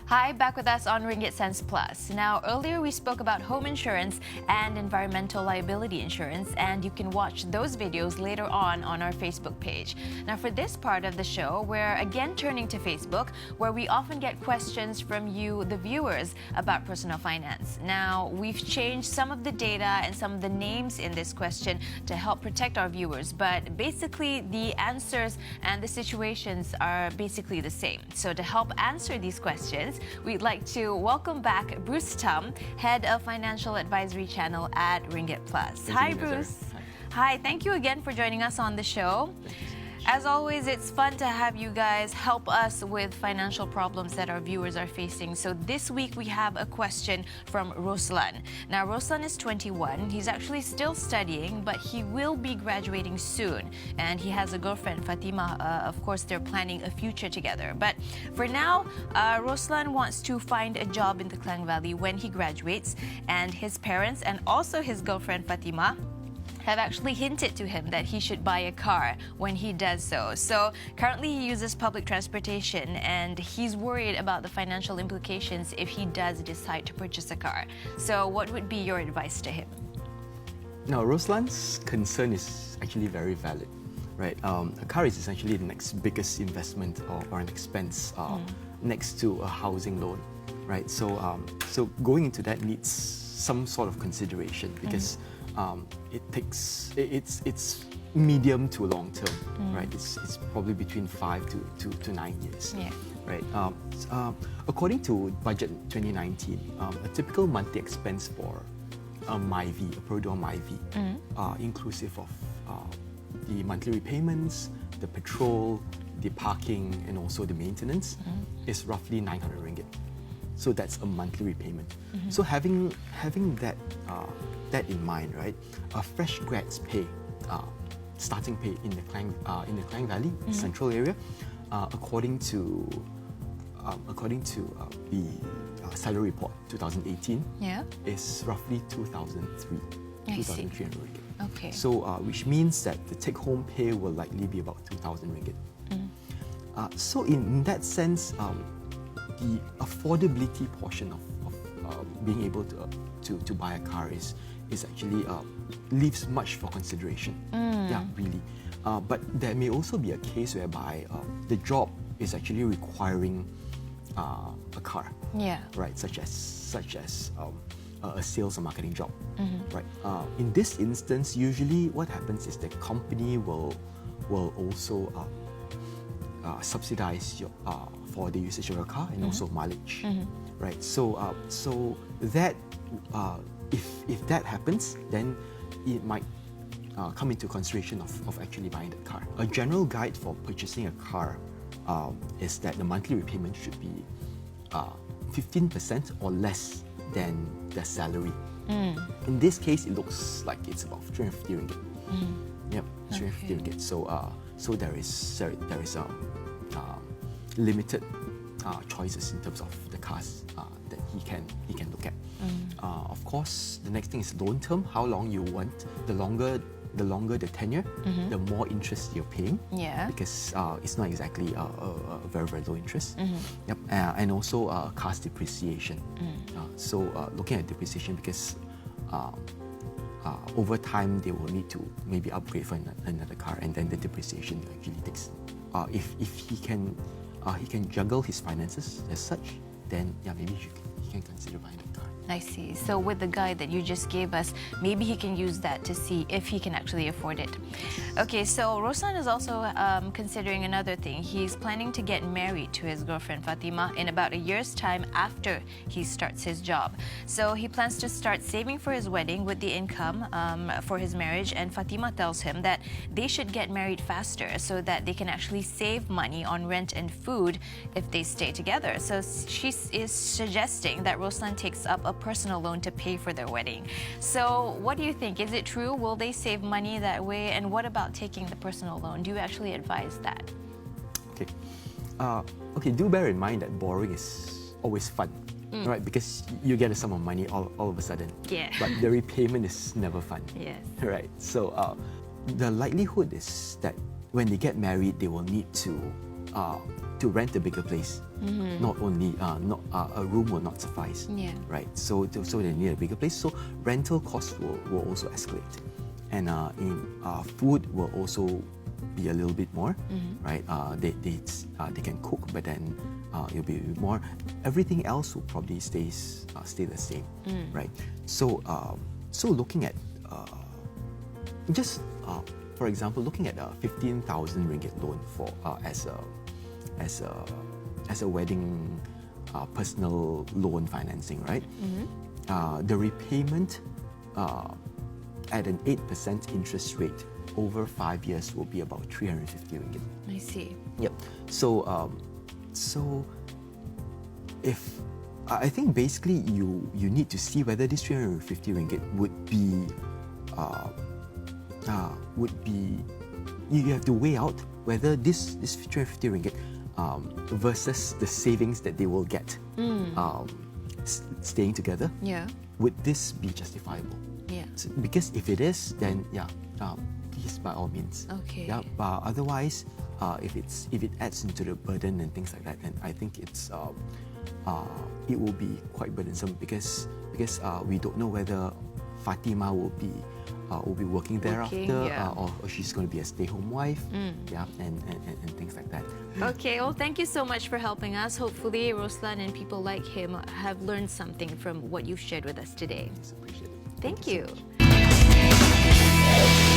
Hi, back with us on Ringgit Sense Plus. Now, earlier we spoke about home insurance and environmental liability insurance, and you can watch those videos later on our Facebook page. Now, for this part of the show, we're again turning to Facebook, where we often get questions from you, the viewers, about personal finance. Now, we've changed some of the data and some of the names in this question to help protect our viewers, but basically the answers and the situations are basically the same. So to help answer these questions, we'd like to welcome back Bruce Tum, Head of Financial Advisory Channel at Ringgit Plus. Hi, Bruce. Hi, thank you again for joining us on the show. As always, it's fun to have you guys help us with financial problems that our viewers are facing. So this week we have a question from Roslan. Now, Roslan is 21. He's actually still studying, but he will be graduating soon. And he has a girlfriend, Fatima. Of course, they're planning a future together. But for now, Roslan wants to find a job in the Klang Valley when he graduates. And his parents and also his girlfriend, Fatima, have actually hinted to him that he should buy a car when he does so. So currently he uses public transportation, and he's worried about the financial implications if he does decide to purchase a car. So what would be your advice to him? Now, Roslan's concern is actually very valid, right? A car is essentially the next biggest investment or an expense next to a housing loan, right? So, so going into that needs some sort of consideration because it's medium to long term, right? It's probably between 5 to 9 years, right? According to Budget 2019, a typical monthly expense for a Myvi, a per door Myvi, inclusive of the monthly repayments, the petrol, the parking, and also the maintenance, is roughly 900 ringgit. So that's a monthly repayment. So having that in mind, right? A fresh grad's pay, starting pay in the Klang Valley central area, according to the salary report 2018, is roughly 2,300 ringgit. Okay. So which means that the take-home pay will likely be about 2,000 ringgit. So in that sense, the affordability portion of being able to buy a car is actually leaves much for consideration. Yeah, really. But there may also be a case whereby the job is actually requiring a car. Right, such as a sales or marketing job. Right. In this instance, usually what happens is the company will also subsidize your for the usage of your car and also mileage, right? So so that if that happens, then it might come into consideration of actually buying the car. A general guide for purchasing a car is that the monthly repayment should be 15% or less than the salary. In this case, it looks like it's about 350 ringgit. Yep, 350 ringgit. So there is limited choices in terms of the cars that he can look at. Of course, the next thing is loan term. How long you want? The longer the tenure, the more interest you're paying. Because it's not exactly a very low interest. Yep. And also cars depreciation. So looking at depreciation, because over time they will need to maybe upgrade for another car, and then the depreciation actually takes. If he can juggle his finances as such, then yeah, maybe he can consider buying a car. I see. So with the guide that you just gave us, maybe he can use that to see if he can actually afford it. Okay, so Roslan is also considering another thing. He's planning to get married to his girlfriend Fatima in about a year's time after he starts his job. So he plans to start saving for his wedding with the income for his marriage, and Fatima tells him that they should get married faster so that they can actually save money on rent and food if they stay together. So she is suggesting that Roslan takes up a personal loan to pay for their wedding. So what do you think? Is it true? Will they save money that way? And what about taking the personal loan? Do you actually advise that? Okay. Okay, do bear in mind that borrowing is always fun, right? Because you get a sum of money all of a sudden. But the repayment is never fun. Right. So the likelihood is that when they get married, they will need to to rent a bigger place. Not only not a room will not suffice. Yeah. Right. So they need a bigger place. So rental costs will also escalate, and food will also be a little bit more. Right. They can cook, but then it'll be more. Everything else will probably stay the same. Right. So looking at for example, looking at a 15,000 ringgit loan for as a wedding personal loan financing, right? The repayment at an 8% interest rate over 5 years will be about 350 ringgit. I see. Yep. So if I think basically you need to see whether this 350 ringgit would be you have to weigh out whether this 350 ringgit versus the savings that they will get staying together. Yeah. Would this be justifiable? Yeah. So, because if it is, then please by all means. Okay. Yeah. But otherwise, if it adds into the burden and things like that, then I think it will be quite burdensome because we don't know whether Fatima will be working thereafter, or she's going to be a stay-home wife, and things like that. Okay, well, thank you so much for helping us. Hopefully, Roslan and people like him have learned something from what you've shared with us today. Appreciate it. Thank so you. much.